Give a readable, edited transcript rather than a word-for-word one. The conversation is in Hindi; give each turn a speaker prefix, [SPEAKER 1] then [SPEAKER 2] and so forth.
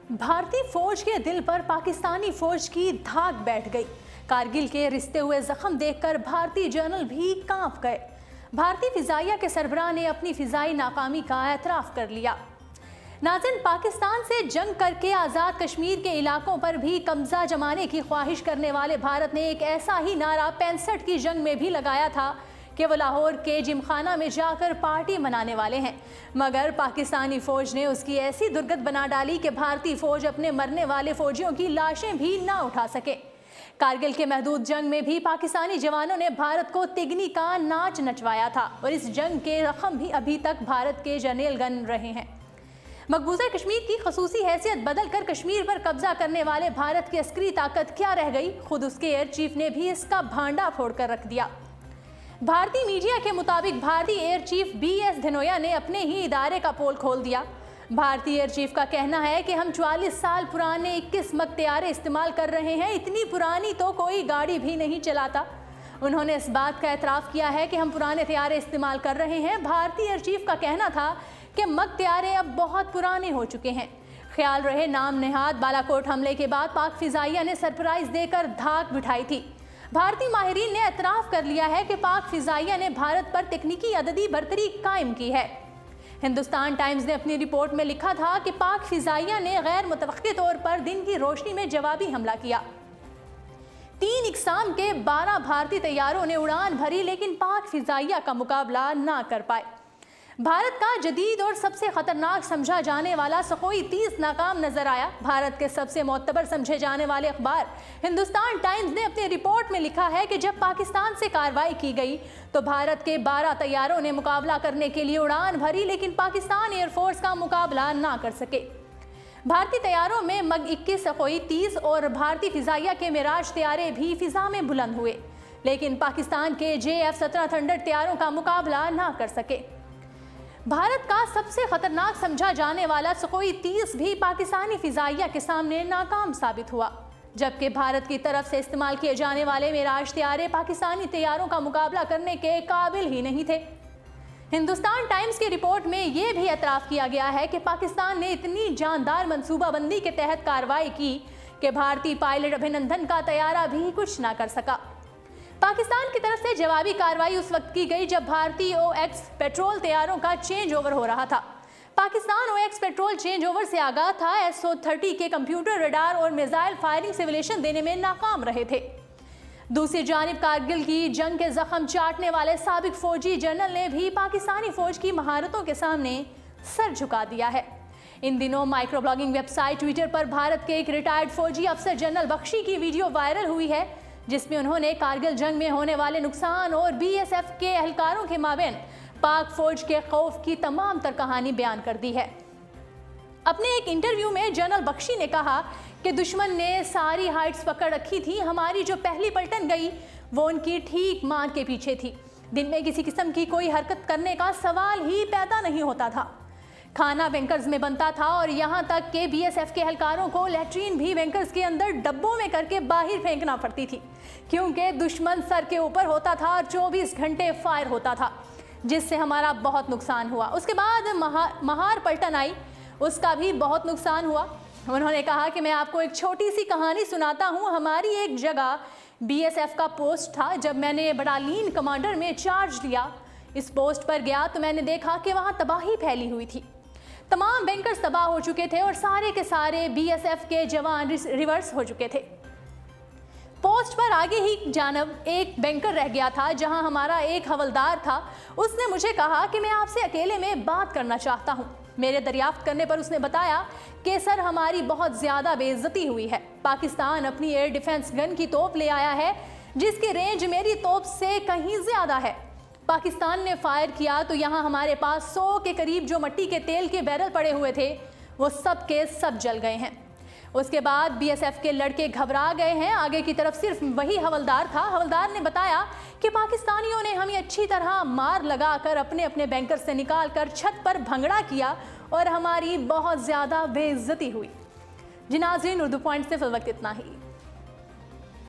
[SPEAKER 1] भारतीय फौज के दिल पर पाकिस्तानी फौज की धाक बैठ गई। कारगिल के रिश्ते हुए जख्म देखकर भारतीय जनरल भी कांप गए। भारतीय फिजाइया के सरबराह ने अपनी फिजाई नाकामी का एतराफ कर लिया। नाज़रीन, पाकिस्तान से जंग करके आज़ाद कश्मीर के इलाकों पर भी कब्जा जमाने की ख्वाहिश करने वाले भारत ने एक ऐसा ही नारा 65 की जंग में भी लगाया था कि वो लाहौर के जिमखाना में जाकर पार्टी मनाने वाले हैं, मगर पाकिस्तानी फौज ने उसकी ऐसी दुर्गत बना डाली कि भारतीय फौज अपने मरने वाले फौजियों की लाशें भी ना उठा सके। कारगिल के महदूद जंग में भी पाकिस्तानी जवानों ने भारत को तिगनी का नाच नचवाया था और इस जंग के जख्म भी अभी तक भारत के जर्नल गन रहे हैं। मकबूजा कश्मीर की खसूसी हैसियत बदल कर कश्मीर पर कब्जा करने वाले भारत की अस्करी ताकत क्या रह गई, खुद उसके एयर चीफ ने भी इसका भांडा फोड़ कर रख दिया। भारतीय मीडिया के मुताबिक भारतीय एयर चीफ BS धनोआ ने अपने ही इदारे का पोल खोल दिया। भारतीय एयर चीफ का कहना है कि हम 44 साल पुराने 21 मकत्यारे इस्तेमाल कर रहे हैं, इतनी पुरानी तो कोई गाड़ी भी नहीं चलाता। उन्होंने इस बात का एतराफ़ किया है कि हम पुराने तैयारे इस्तेमाल कर रहे हैं। भारतीय एयर चीफ का कहना था कि मकत्यारे अब बहुत पुराने हो चुके हैं। ख्याल रहे, नाम नेहाद बालाकोट हमले के बाद पाक फिजाइया ने सरप्राइज देकर धाक बिठाई थी। भारतीय माहिरीन ने एतराफ़ कर लिया है कि पाक फिजाइया ने भारत पर तकनीकी अददी बरतरी कायम की है। हिंदुस्तान टाइम्स ने अपनी रिपोर्ट में लिखा था कि पाक फिजाइया ने गैर मुतवक्की तौर पर दिन की रोशनी में जवाबी हमला किया। 3 इकसाम के 12 भारतीय तैयारों ने उड़ान भरी, लेकिन पाक फिजाइया का मुकाबला ना कर पाए। भारत का जदीद और सबसे खतरनाक समझा जाने वाला सुखोई 30 नाकाम नजर आया। भारत के सबसे मोतबर समझे जाने वाले अखबार हिंदुस्तान टाइम्स ने अपनी रिपोर्ट में लिखा है कि जब पाकिस्तान से कार्रवाई की गई तो भारत के 12 तैयारों ने मुकाबला करने के लिए उड़ान भरी, लेकिन पाकिस्तान एयरफोर्स का मुकाबला ना कर सके। भारतीय तैयारों में मग 21 सुखोई 30 और भारतीय फिजाइया के मिराज तैयारे भी फिजा में बुलंद हुए, लेकिन पाकिस्तान के JF-17 थंडर तैयारों का मुकाबला ना कर सके। भारत का सबसे खतरनाक समझा जाने वाला सुखोई 30 भी पाकिस्तानी फिजाइया के सामने नाकाम साबित हुआ, जबकि भारत की तरफ से इस्तेमाल किए जाने वाले मिराज तैयारे पाकिस्तानी तैयारों का मुकाबला करने के काबिल ही नहीं थे। हिंदुस्तान टाइम्स की रिपोर्ट में यह भी एतराफ़ किया गया है कि पाकिस्तान ने इतनी जानदार मनसूबाबंदी के तहत कार्रवाई की कि भारतीय पायलट अभिनंदन का तैयारा भी कुछ ना कर सका। पाकिस्तान की तरफ से जवाबी कार्रवाई उस वक्त की गई जब भारतीय OX पेट्रोल तैयारों का चेंज ओवर हो रहा था। Pakistan OX petrol change over से आगाह था। SO-30 के कंप्यूटर, रडार और मिसाइल फायरिंग सिमुलेशन देने में नाकाम रहे थे। दूसरी जानिब कारगिल की जंग के जख्म चाटने वाले साबिक फौजी जनरल ने भी पाकिस्तानी फौज की महारतों के सामने सर झुका दिया है। इन दिनों माइक्रो ब्लॉगिंग वेबसाइट ट्विटर पर भारत के एक रिटायर्ड फौजी अफसर जनरल बख्शी की वीडियो वायरल हुई है, जिसमें उन्होंने कारगिल जंग में होने वाले नुकसान और BSF के एहलकारों के माबेन पाक फौज के खौफ की तमाम तर कहानी बयान कर दी है। अपने एक इंटरव्यू में जनरल बख्शी ने कहा कि दुश्मन ने सारी हाइट्स पकड़ रखी थी, हमारी जो पहली पलटन गई वो उनकी ठीक मान के पीछे थी। दिन में किसी किस्म की कोई हरकत करने का सवाल ही पैदा नहीं होता था। खाना बैंकर्स में बनता था और यहाँ तक कि BSF के एहलकारों को लैट्रीन भी बैंकर्स के अंदर डब्बों में करके बाहर फेंकना पड़ती थी, क्योंकि दुश्मन सर के ऊपर होता था और 24 घंटे फायर होता था, जिससे हमारा बहुत नुकसान हुआ। उसके बाद महार पलटन आई, उसका भी बहुत नुकसान हुआ। उन्होंने कहा कि मैं आपको एक छोटी सी कहानी सुनाता हूँ। हमारी एक जगह BSF का पोस्ट था। जब मैंने बटालियन कमांडर में चार्ज लिया, इस पोस्ट पर गया तो मैंने देखा कि वहाँ तबाही फैली हुई थी। तमाम बैंकर्स तबाह हो चुके थे और सारे के सारे BSF के जवान रिवर्स हो चुके थे। पोस्ट पर आगे ही जानब एक बैंकर रह गया था, जहां हमारा एक हवलदार था। उसने मुझे कहा कि मैं आपसे अकेले में बात करना चाहता हूं। मेरे दरियाफ्त करने पर उसने बताया कि सर, हमारी बहुत ज़्यादा बेइज्जती हुई है। पाकिस्तान अपनी एयर डिफेंस गन की तोप ले आया है, जिसकी रेंज मेरी तोप से कहीं ज़्यादा है। पाकिस्तान ने फायर किया तो यहाँ हमारे पास 100 के करीब जो मिट्टी के तेल के बैरल पड़े हुए थे, वो सब के सब जल गए हैं। उसके बाद BSF के लड़के घबरा गए हैं। आगे की तरफ सिर्फ वही हवलदार था। हवलदार ने बताया कि पाकिस्तानियों ने हमें अच्छी तरह मार लगाकर अपने अपने बैंकर से निकाल कर छत पर भंगड़ा किया और हमारी बहुत ज़्यादा बेइज्जती हुई। जी नाज़रीन, उर्दू पॉइंट से फिल वक्त इतना ही।